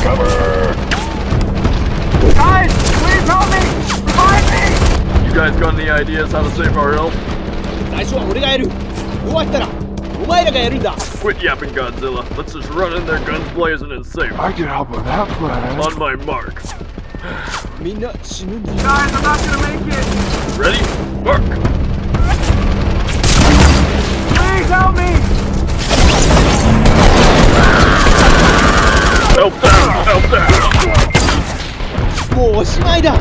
Cover! Guys, please help me! Revive me! You guys got any ideas how to save our health? 最初は俺がやる。終わったらお前らがやるんだ。 Quit yapping, Godzilla. Let's just run in there, guns blazing, and save. I can help with that plan. On my mark. みんな死ぬんだ。 Guys, I'm not gonna make it! Ready? Mark! Please help me! Help down! Help down! もうおしまいだ。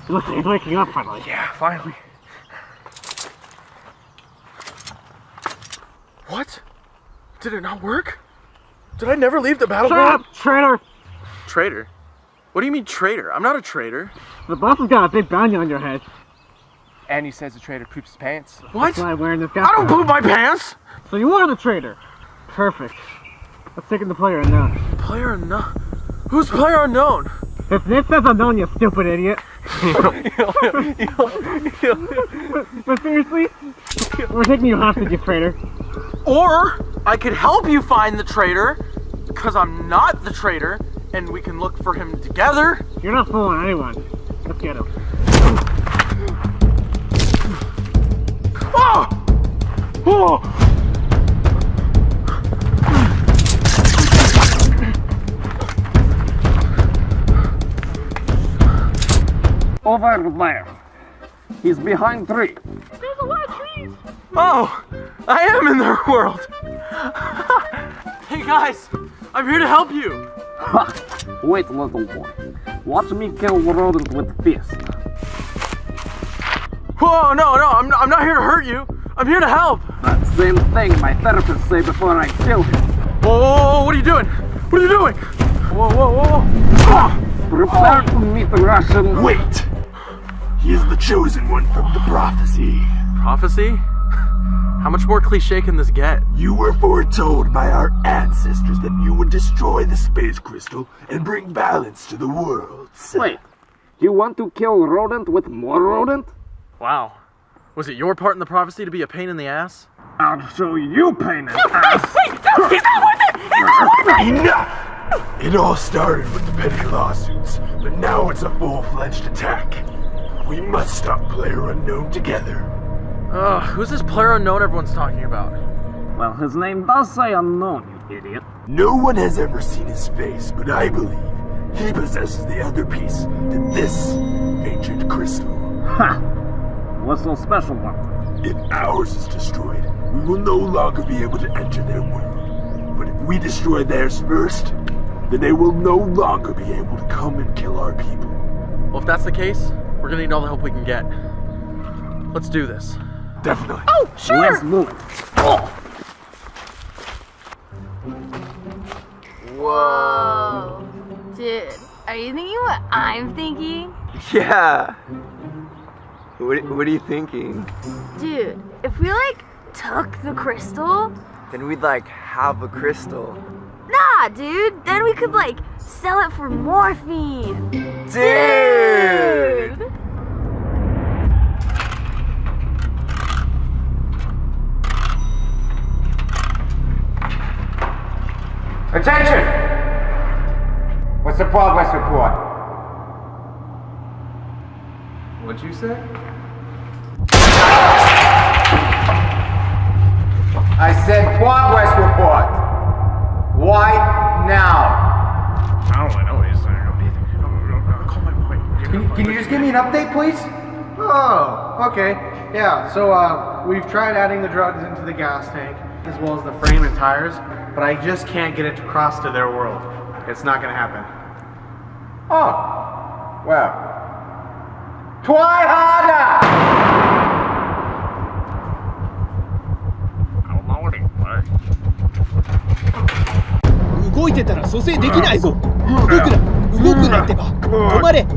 He's waking up finally. Yeah, finally. What? Did it not work? Did I never leave the battleground? Traitor! Traitor? What do you mean traitor? I'm not a traitor. The boss has got a big bounty on your head. And he says the traitor poops his pants. What? That's why I'm wearing this I don't poop my pants! So you are the traitor. Perfect. Let's take in the player unknown. Player unknown? Who's player unknown? If this says unknown, you stupid idiot. But seriously, we're taking you hostage, you traitor. Or I could help you find the traitor, because I'm not the traitor, and we can look for him together. You're not fooling anyone. Let's get him. Oh! Oh! Over there. He's behind tree. There's a lot of trees. Oh! I am in their world! Hey guys! I'm here to help you! Ha! Wait, little boy. Watch me kill the rodent with fist. Whoa, no, I'm not here to hurt you. I'm here to help. That same thing my therapist said before I killed him. Whoa, what are you doing? What are you doing? Whoa. Prepare to meet the Russian. Wait! He is the chosen one from the prophecy. Prophecy? How much more cliche can this get? You were foretold by our ancestors that you would destroy the space crystal and bring balance to the worlds. Wait, you want to kill rodent with more rodent? Wow. Was it your part in the prophecy to be a pain in the ass? I'll show you pain in the ass. Wait, no, he's not worth it! He's not worth it! Enough! It all started with the petty lawsuits, but now it's a full-fledged attack. We must stop Player Unknown together. Who's this player unknown everyone's talking about? Well, his name does say unknown, you idiot. No one has ever seen his face, but I believe he possesses the other piece to this ancient crystal. Ha! What's so special about it? If ours is destroyed, we will no longer be able to enter their world. But if we destroy theirs first, then they will no longer be able to come and kill our people. Well, if that's the case, we're gonna need all the help we can get. Let's do this. Definitely. Oh, sure! Let's move it. Oh. Whoa. Dude, are you thinking what I'm thinking? Yeah. What are you thinking? Dude, if we took the crystal? Then we'd have a crystal. Nah, dude. Then we could sell it for morphine. Dude! Attention! What's the progress report? What'd you say? I said progress report. Right now. I don't really know what he's saying. Call my boy. Can you just give me an update, please? Oh, okay. Yeah, so we've tried adding the drugs into the gas tank, as well as the frame and tires, but I just can't get it to cross to their world. It's not gonna happen. Oh. Well. Try harder! 動いてたら蘇生できないぞ。動くなってば。止まれ。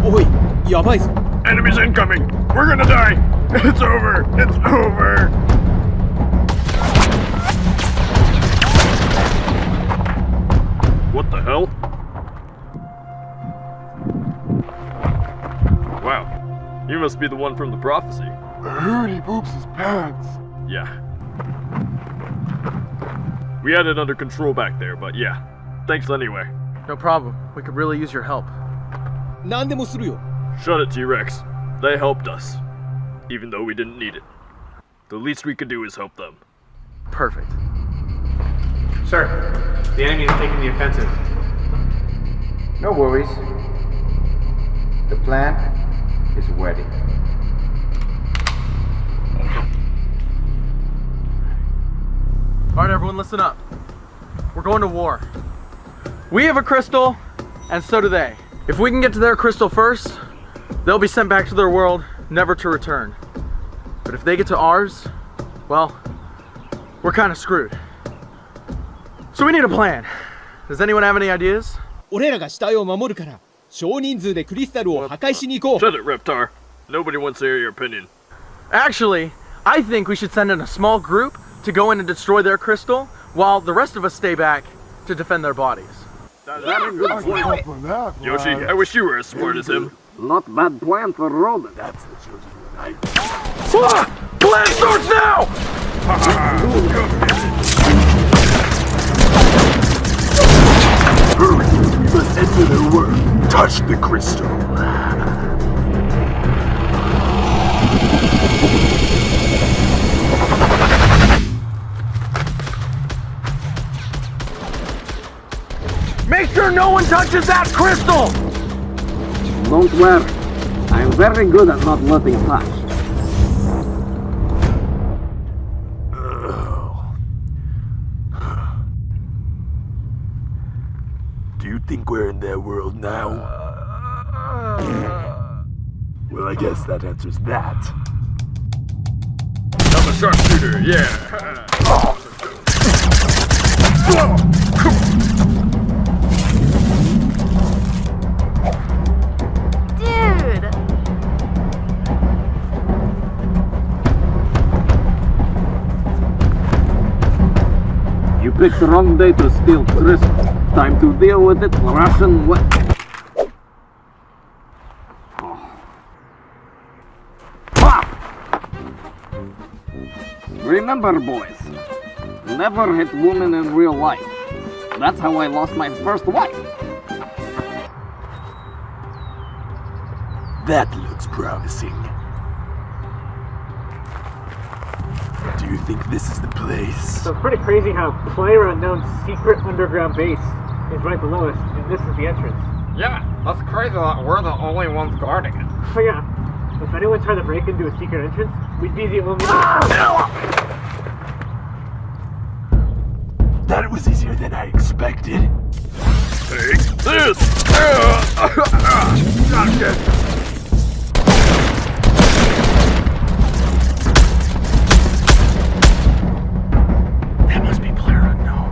おい、やばいぞ。Enemies incoming! We're gonna die! It's over! It's over! What the hell? Wow. You must be the one from the prophecy. I heard he poops his pants. Yeah. We had it under control back there, but yeah. Thanks anyway. No problem. We could really use your help. 何でもするよ。 Shut it, T-Rex. They helped us. Even though we didn't need it. The least we could do is help them. Perfect. Sir, the enemy is taking the offensive. No worries. The plan is ready. Alright, everyone, listen up. We're going to war. We have a crystal, and so do they. If we can get to their crystal first, they'll be sent back to their world, never to return. But if they get to ours, well, we're kind of screwed. So we need a plan. Does anyone have any ideas? 俺らが死体を守るから、少人数でクリスタルを破壊しに行こう。 Shut it, Reptar. Nobody wants to hear your opinion. Actually, I think we should send in a small group to go in and destroy their crystal, while the rest of us stay back to defend their bodies. That's a good point. Yoshi, I wish you were as smart as him. Not bad plan for Roden. That's the chosen one. Fuck! Plan starts now! Hurry! We must enter their world. Touch the crystal. Make sure no one touches that crystal! Don't worry. I'm very good at not letting touch. Do you think we're in their world now? Well, I guess that answers that. I'm a sharpshooter, yeah. Dude! You picked the wrong day to steal crystal. Time to deal with it Russian way. Remember, boys, never hit women in real life. That's how I lost my first wife. That looks promising. Do you think this is the place? So it's pretty crazy how PlayerUnknown's secret underground base is right below us, and this is the entrance. Yeah, that's crazy that we're the only ones guarding it. So yeah, if anyone tried to break into a secret entrance, we'd be the only That was easier than I expected. Take this! Gotcha. That must be PlayerUnknown.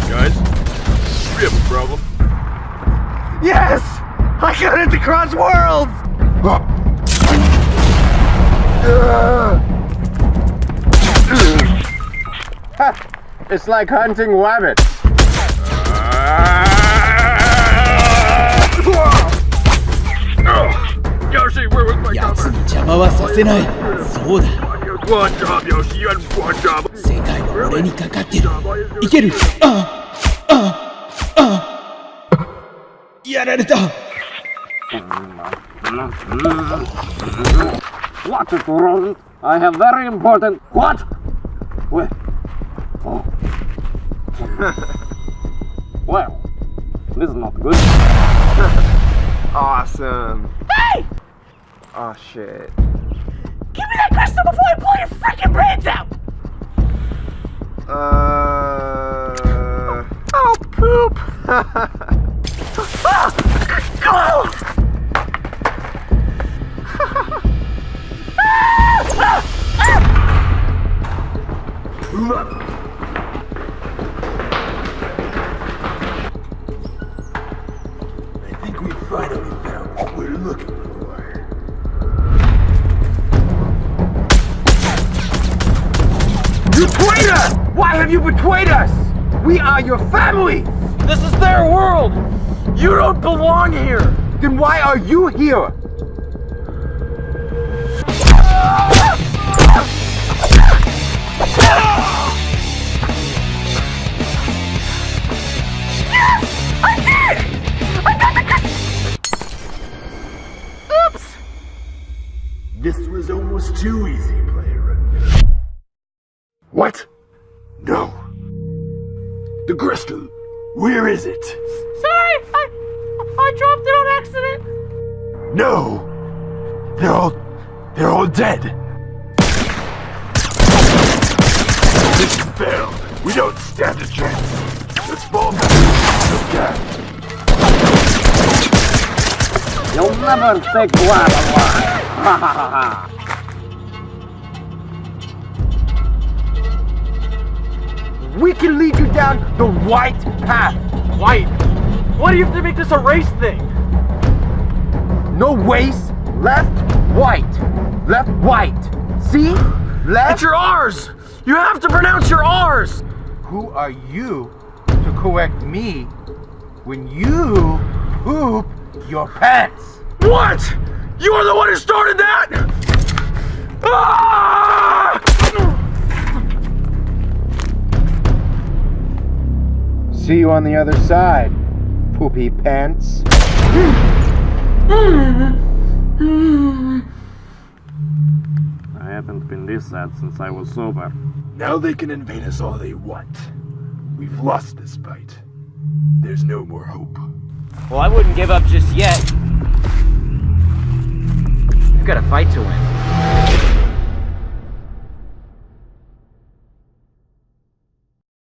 Guys, we have a problem. Yes! I got it to cross worlds! It's like hunting rabbits. Yoshi, where was my やつ cover? に邪魔はさせない。そうだ。 One job, Yoshi, you had one job. 世界は俺にかかってる。いける。やられた。 Watch it, Roden. I have very important. What? Wait. Oh. Well, this is not good. Awesome. Hey! Oh shit. Give me that crystal before I blow your freaking brains out! Oh, poop. I think we finally found what we're looking for. You traitor! Why have you betrayed us? We are your family! This is their world! You don't belong here! Then why are you here? This was almost too easy, player. What? No. The crystal. Where is it? Sorry, I dropped it on accident. No. They're all dead. This failed. We don't stand a chance. Let's fall back. Okay. You'll never take one alive. Ha ha ha ha. We can lead you down the right path. White. Why do you have to make this a race thing? No race. Left, right. Left, right. See? Left. It's your R's. You have to pronounce your R's. Who are you to correct me when you poop your pants? What? You are the one who started that? Ah! See you on the other side, poopy pants. I haven't been this sad since I was sober. Now they can invade us all they want. We've lost this fight. There's no more hope. Well, I wouldn't give up just yet. We've got a fight to win.